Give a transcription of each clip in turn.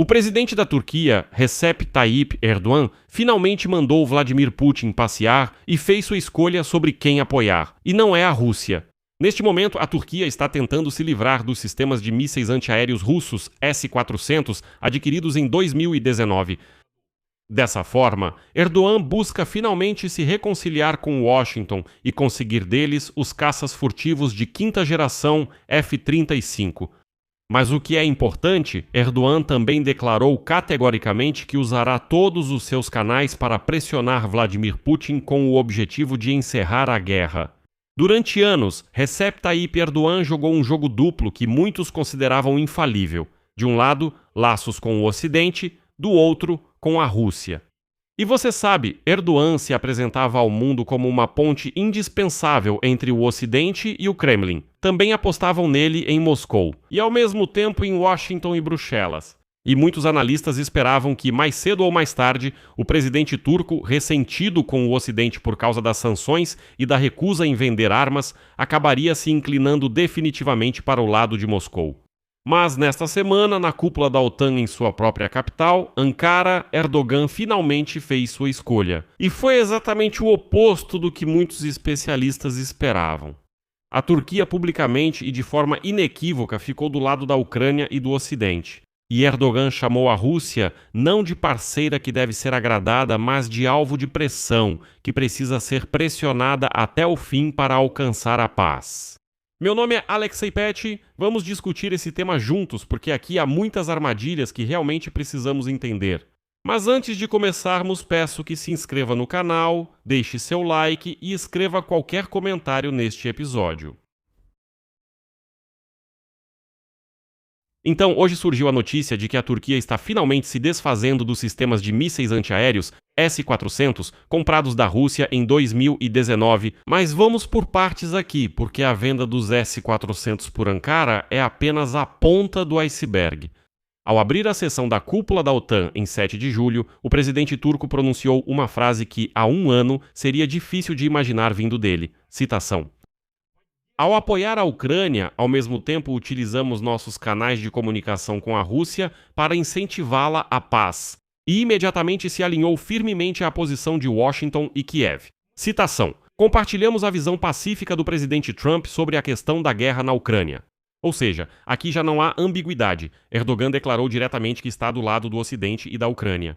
O presidente da Turquia, Recep Tayyip Erdogan, finalmente mandou Vladimir Putin passear e fez sua escolha sobre quem apoiar, e não é a Rússia. Neste momento, a Turquia está tentando se livrar dos sistemas de mísseis antiaéreos russos S-400 adquiridos em 2019. Dessa forma, Erdogan busca finalmente se reconciliar com Washington e conseguir deles os caças furtivos de quinta geração F-35. Mas o que é importante, Erdogan também declarou categoricamente que usará todos os seus canais para pressionar Vladimir Putin com o objetivo de encerrar a guerra. Durante anos, Recep Tayyip Erdogan jogou um jogo duplo que muitos consideravam infalível. De um lado, laços com o Ocidente, do outro, com a Rússia. E você sabe, Erdogan se apresentava ao mundo como uma ponte indispensável entre o Ocidente e o Kremlin. Também apostavam nele em Moscou, e ao mesmo tempo em Washington e Bruxelas. E muitos analistas esperavam que, mais cedo ou mais tarde, o presidente turco, ressentido com o Ocidente por causa das sanções e da recusa em vender armas, acabaria se inclinando definitivamente para o lado de Moscou. Mas nesta semana, na cúpula da OTAN em sua própria capital, Ankara, Erdogan finalmente fez sua escolha. E foi exatamente o oposto do que muitos especialistas esperavam. A Turquia publicamente e de forma inequívoca ficou do lado da Ucrânia e do Ocidente. E Erdogan chamou a Rússia não de parceira que deve ser agradada, mas de alvo de pressão, que precisa ser pressionada até o fim para alcançar a paz. Meu nome é Alexei Peti, vamos discutir esse tema juntos, porque aqui há muitas armadilhas que realmente precisamos entender. Mas antes de começarmos, peço que se inscreva no canal, deixe seu like e escreva qualquer comentário neste episódio. Então, hoje surgiu a notícia de que a Turquia está finalmente se desfazendo dos sistemas de mísseis antiaéreos S-400 comprados da Rússia em 2019, mas vamos por partes aqui, porque a venda dos S-400 por Ankara é apenas a ponta do iceberg. Ao abrir a sessão da cúpula da OTAN em 7 de julho, o presidente turco pronunciou uma frase que, há um ano, seria difícil de imaginar vindo dele. Citação. Ao apoiar a Ucrânia, ao mesmo tempo utilizamos nossos canais de comunicação com a Rússia para incentivá-la à paz, e imediatamente se alinhou firmemente à posição de Washington e Kiev. Citação. Compartilhamos a visão pacífica do presidente Trump sobre a questão da guerra na Ucrânia. Ou seja, aqui já não há ambiguidade. Erdogan declarou diretamente que está do lado do Ocidente e da Ucrânia.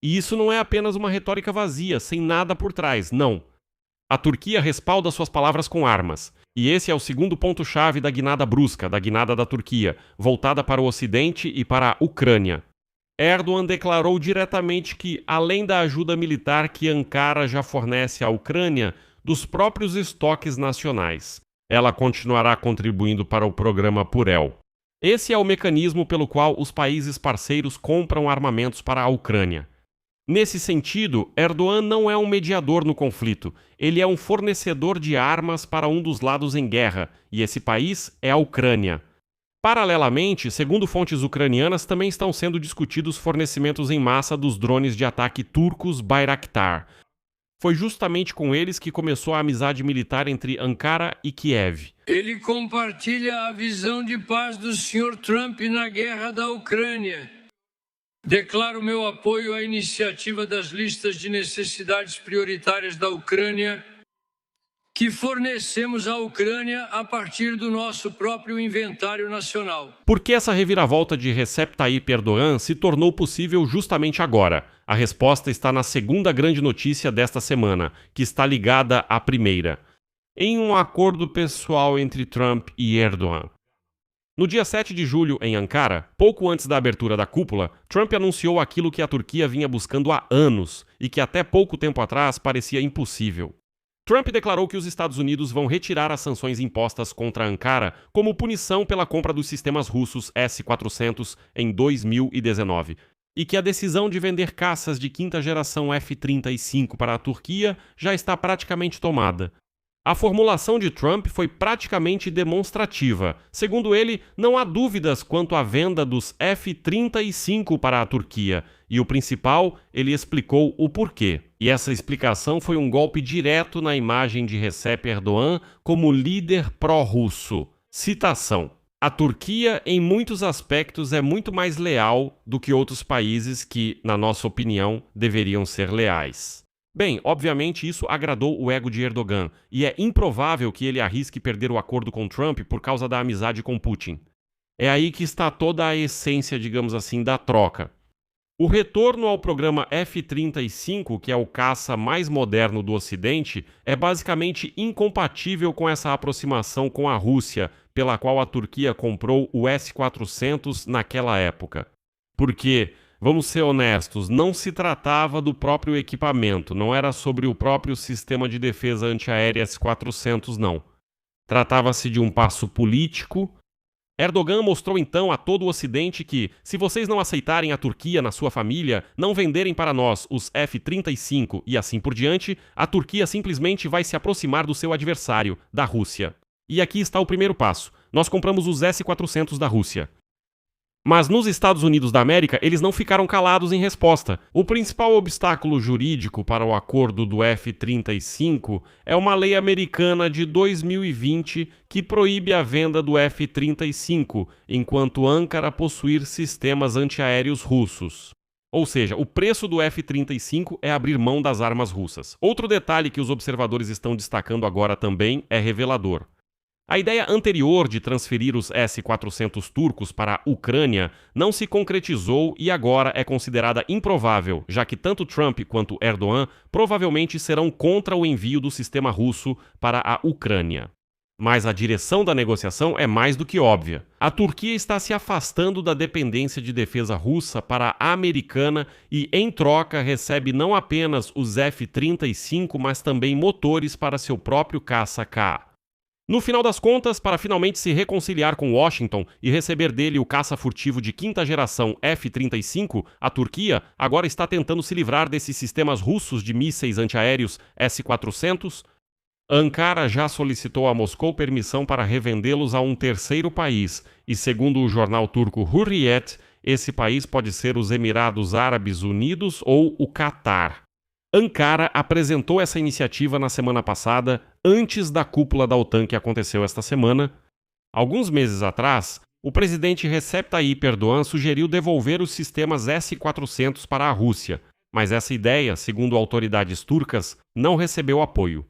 E isso não é apenas uma retórica vazia, sem nada por trás, não. A Turquia respalda suas palavras com armas. E esse é o segundo ponto-chave da guinada brusca, da guinada da Turquia, voltada para o Ocidente e para a Ucrânia. Erdogan declarou diretamente que, além da ajuda militar que Ankara já fornece à Ucrânia, dos próprios estoques nacionais, ela continuará contribuindo para o programa Purel. Esse é o mecanismo pelo qual os países parceiros compram armamentos para a Ucrânia. Nesse sentido, Erdogan não é um mediador no conflito, ele é um fornecedor de armas para um dos lados em guerra, e esse país é a Ucrânia. Paralelamente, segundo fontes ucranianas, também estão sendo discutidos fornecimentos em massa dos drones de ataque turcos Bayraktar. Foi justamente com eles que começou a amizade militar entre Ankara e Kiev. Ele compartilha a visão de paz do Sr. Trump na guerra da Ucrânia. Declaro meu apoio à iniciativa das listas de necessidades prioritárias da Ucrânia, que fornecemos à Ucrânia a partir do nosso próprio inventário nacional. Por que essa reviravolta de Recep Tayyip Erdogan se tornou possível justamente agora? A resposta está na segunda grande notícia desta semana, que está ligada à primeira. Em um acordo pessoal entre Trump e Erdogan. No dia 7 de julho, em Ankara, pouco antes da abertura da cúpula, Trump anunciou aquilo que a Turquia vinha buscando há anos e que até pouco tempo atrás parecia impossível. Trump declarou que os Estados Unidos vão retirar as sanções impostas contra Ankara como punição pela compra dos sistemas russos S-400 em 2019 e que a decisão de vender caças de quinta geração F-35 para a Turquia já está praticamente tomada. A formulação de Trump foi praticamente demonstrativa. Segundo ele, não há dúvidas quanto à venda dos F-35 para a Turquia. E o principal, ele explicou o porquê. E essa explicação foi um golpe direto na imagem de Recep Erdogan como líder pró-russo. Citação. A Turquia, em muitos aspectos, é muito mais leal do que outros países que, na nossa opinião, deveriam ser leais. Bem, obviamente isso agradou o ego de Erdogan, e é improvável que ele arrisque perder o acordo com Trump por causa da amizade com Putin. É aí que está toda a essência, digamos assim, da troca. O retorno ao programa F-35, que é o caça mais moderno do Ocidente, é basicamente incompatível com essa aproximação com a Rússia, pela qual a Turquia comprou o S-400 naquela época. Porque, vamos ser honestos, não se tratava do próprio equipamento, não era sobre o próprio sistema de defesa antiaérea S-400, não. Tratava-se de um passo político. Erdogan mostrou então a todo o Ocidente que, se vocês não aceitarem a Turquia na sua família, não venderem para nós os F-35 e assim por diante, a Turquia simplesmente vai se aproximar do seu adversário, da Rússia. E aqui está o primeiro passo. Nós compramos os S-400 da Rússia. Mas nos Estados Unidos da América, eles não ficaram calados em resposta. O principal obstáculo jurídico para o acordo do F-35 é uma lei americana de 2020 que proíbe a venda do F-35, enquanto Ankara possuir sistemas antiaéreos russos. Ou seja, o preço do F-35 é abrir mão das armas russas. Outro detalhe que os observadores estão destacando agora também é revelador. A ideia anterior de transferir os S-400 turcos para a Ucrânia não se concretizou e agora é considerada improvável, já que tanto Trump quanto Erdogan provavelmente serão contra o envio do sistema russo para a Ucrânia. Mas a direção da negociação é mais do que óbvia. A Turquia está se afastando da dependência de defesa russa para a americana e, em troca, recebe não apenas os F-35, mas também motores para seu próprio caça-K. No final das contas, para finalmente se reconciliar com Washington e receber dele o caça furtivo de quinta geração F-35, a Turquia agora está tentando se livrar desses sistemas russos de mísseis antiaéreos S-400. Ankara já solicitou a Moscou permissão para revendê-los a um terceiro país, e segundo o jornal turco Hurriyet, esse país pode ser os Emirados Árabes Unidos ou o Catar. Ankara apresentou essa iniciativa na semana passada, antes da cúpula da OTAN que aconteceu esta semana. Alguns meses atrás, o presidente Recep Tayyip Erdogan sugeriu devolver os sistemas S-400 para a Rússia, mas essa ideia, segundo autoridades turcas, não recebeu apoio.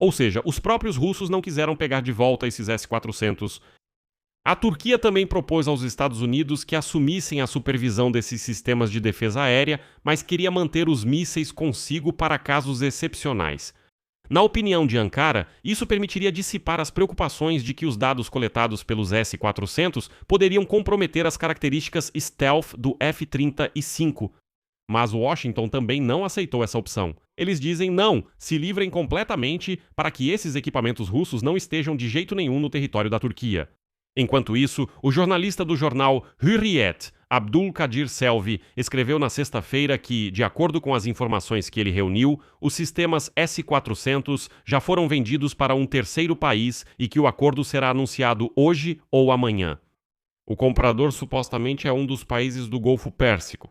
Ou seja, os próprios russos não quiseram pegar de volta esses S-400. A Turquia também propôs aos Estados Unidos que assumissem a supervisão desses sistemas de defesa aérea, mas queria manter os mísseis consigo para casos excepcionais. Na opinião de Ankara, isso permitiria dissipar as preocupações de que os dados coletados pelos S-400 poderiam comprometer as características stealth do F-35. Mas Washington também não aceitou essa opção. Eles dizem não, se livrem completamente para que esses equipamentos russos não estejam de jeito nenhum no território da Turquia. Enquanto isso, o jornalista do jornal Hürriyet, Abdul Kadir Selvi, escreveu na sexta-feira que, de acordo com as informações que ele reuniu, os sistemas S-400 já foram vendidos para um terceiro país e que o acordo será anunciado hoje ou amanhã. O comprador supostamente é um dos países do Golfo Pérsico.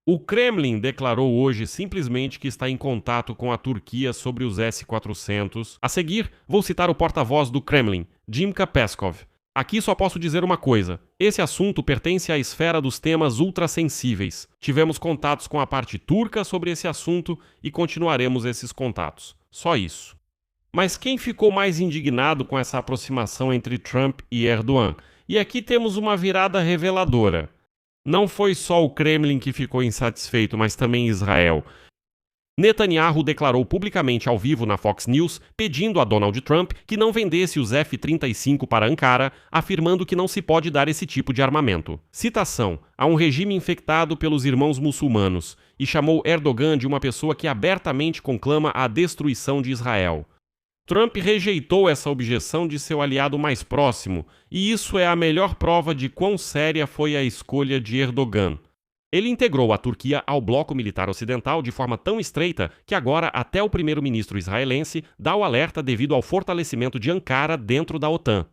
O Kremlin declarou hoje simplesmente que está em contato com a Turquia sobre os S-400. A seguir, vou citar o porta-voz do Kremlin, Dmytro Peskov. Aqui só posso dizer uma coisa. Esse assunto pertence à esfera dos temas ultrassensíveis. Tivemos contatos com a parte turca sobre esse assunto e continuaremos esses contatos. Só isso. Mas quem ficou mais indignado com essa aproximação entre Trump e Erdogan? E aqui temos uma virada reveladora. Não foi só o Kremlin que ficou insatisfeito, mas também Israel. Netanyahu declarou publicamente ao vivo na Fox News, pedindo a Donald Trump que não vendesse os F-35 para Ankara, afirmando que não se pode dar esse tipo de armamento. Citação: "Há um regime infectado pelos irmãos muçulmanos", e chamou Erdogan de uma pessoa que abertamente conclama a destruição de Israel. Trump rejeitou essa objeção de seu aliado mais próximo, e isso é a melhor prova de quão séria foi a escolha de Erdogan. Ele integrou a Turquia ao bloco militar ocidental de forma tão estreita que agora até o primeiro-ministro israelense dá o alerta devido ao fortalecimento de Ankara dentro da OTAN.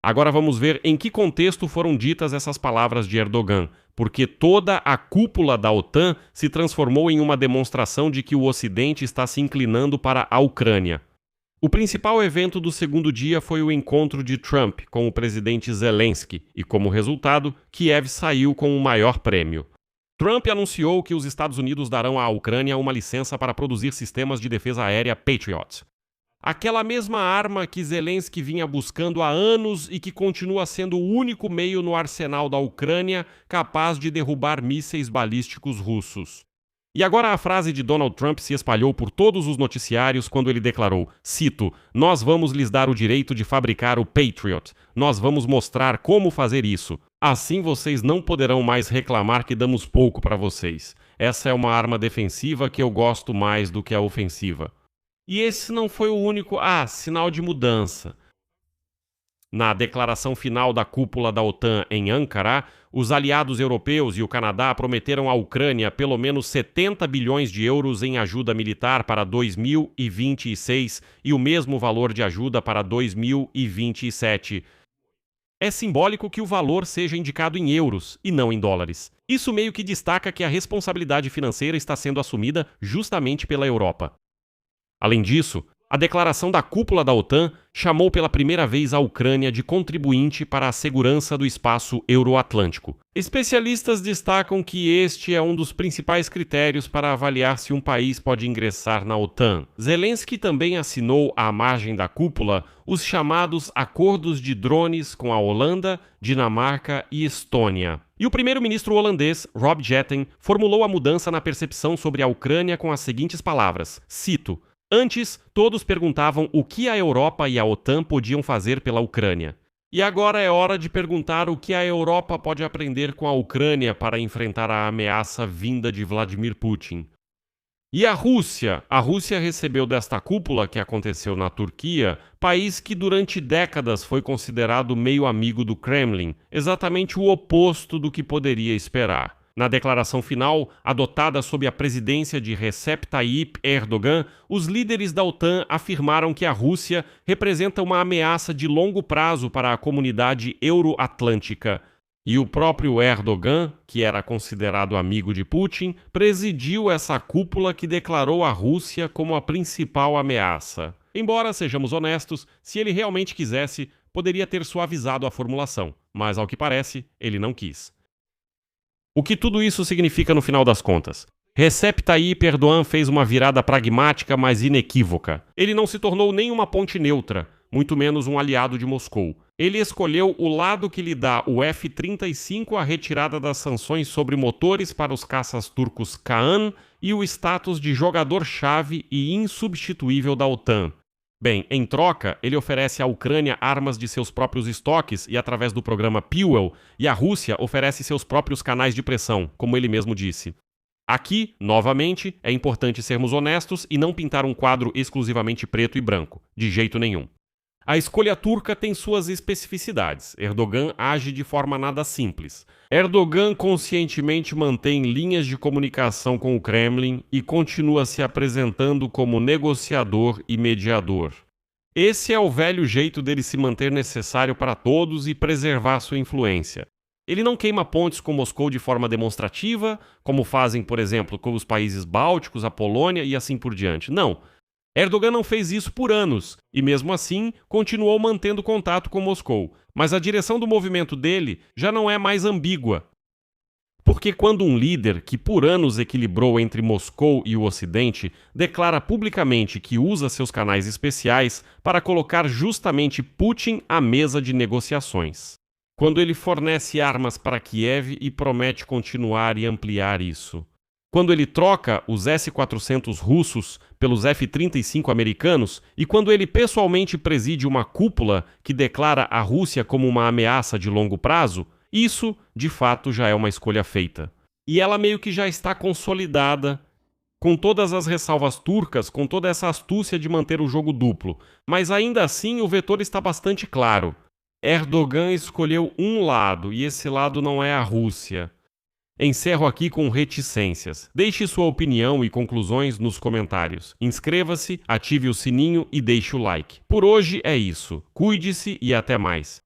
Agora vamos ver em que contexto foram ditas essas palavras de Erdogan, porque toda a cúpula da OTAN se transformou em uma demonstração de que o Ocidente está se inclinando para a Ucrânia. O principal evento do segundo dia foi o encontro de Trump com o presidente Zelensky e, como resultado, Kiev saiu com o maior prêmio. Trump anunciou que os Estados Unidos darão à Ucrânia uma licença para produzir sistemas de defesa aérea Patriot. Aquela mesma arma que Zelensky vinha buscando há anos e que continua sendo o único meio no arsenal da Ucrânia capaz de derrubar mísseis balísticos russos. E agora a frase de Donald Trump se espalhou por todos os noticiários quando ele declarou, cito, "Nós vamos lhes dar o direito de fabricar o Patriot. Nós vamos mostrar como fazer isso. Assim vocês não poderão mais reclamar que damos pouco para vocês. Essa é uma arma defensiva que eu gosto mais do que a ofensiva." E esse não foi o único, sinal de mudança. Na declaração final da cúpula da OTAN em Ankara, os aliados europeus e o Canadá prometeram à Ucrânia pelo menos 70 bilhões de euros em ajuda militar para 2026 e o mesmo valor de ajuda para 2027. É simbólico que o valor seja indicado em euros e não em dólares. Isso meio que destaca que a responsabilidade financeira está sendo assumida justamente pela Europa. Além disso, a declaração da cúpula da OTAN chamou pela primeira vez a Ucrânia de contribuinte para a segurança do espaço euroatlântico. Especialistas destacam que este é um dos principais critérios para avaliar se um país pode ingressar na OTAN. Zelensky também assinou, à margem da cúpula, os chamados acordos de drones com a Holanda, Dinamarca e Estônia. E o primeiro-ministro holandês, Rob Jetten, formulou a mudança na percepção sobre a Ucrânia com as seguintes palavras, cito, "Antes, todos perguntavam o que a Europa e a OTAN podiam fazer pela Ucrânia. E agora é hora de perguntar o que a Europa pode aprender com a Ucrânia para enfrentar a ameaça vinda de Vladimir Putin." E a Rússia? A Rússia recebeu desta cúpula, que aconteceu na Turquia, país que durante décadas foi considerado meio amigo do Kremlin, exatamente o oposto do que poderia esperar. Na declaração final, adotada sob a presidência de Recep Tayyip Erdogan, os líderes da OTAN afirmaram que a Rússia representa uma ameaça de longo prazo para a comunidade euroatlântica. E o próprio Erdogan, que era considerado amigo de Putin, presidiu essa cúpula que declarou a Rússia como a principal ameaça. Embora, sejamos honestos, se ele realmente quisesse, poderia ter suavizado a formulação, mas ao que parece, ele não quis. O que tudo isso significa no final das contas? Recep Tayyip Erdogan fez uma virada pragmática, mas inequívoca. Ele não se tornou nem uma ponte neutra, muito menos um aliado de Moscou. Ele escolheu o lado que lhe dá o F-35, a retirada das sanções sobre motores para os caças turcos Kaan e o status de jogador-chave e insubstituível da OTAN. Bem, em troca, ele oferece à Ucrânia armas de seus próprios estoques e através do programa Fuel, e a Rússia oferece seus próprios canais de pressão, como ele mesmo disse. Aqui, novamente, é importante sermos honestos e não pintar um quadro exclusivamente preto e branco, de jeito nenhum. A escolha turca tem suas especificidades. Erdogan age de forma nada simples. Erdogan conscientemente mantém linhas de comunicação com o Kremlin e continua se apresentando como negociador e mediador. Esse é o velho jeito dele se manter necessário para todos e preservar sua influência. Ele não queima pontes com Moscou de forma demonstrativa, como fazem, por exemplo, com os países bálticos, a Polônia e assim por diante. Não. Erdogan não fez isso por anos e, mesmo assim, continuou mantendo contato com Moscou. Mas a direção do movimento dele já não é mais ambígua. Porque quando um líder que por anos equilibrou entre Moscou e o Ocidente declara publicamente que usa seus canais especiais para colocar justamente Putin à mesa de negociações. Quando ele fornece armas para Kiev e promete continuar e ampliar isso. Quando ele troca os S-400 russos pelos F-35 americanos e quando ele pessoalmente preside uma cúpula que declara a Rússia como uma ameaça de longo prazo, isso, de fato, já é uma escolha feita. E ela meio que já está consolidada, com todas as ressalvas turcas, com toda essa astúcia de manter o jogo duplo. Mas ainda assim o vetor está bastante claro. Erdogan escolheu um lado e esse lado não é a Rússia. Encerro aqui com reticências. Deixe sua opinião e conclusões nos comentários. Inscreva-se, ative o sininho e deixe o like. Por hoje é isso. Cuide-se e até mais.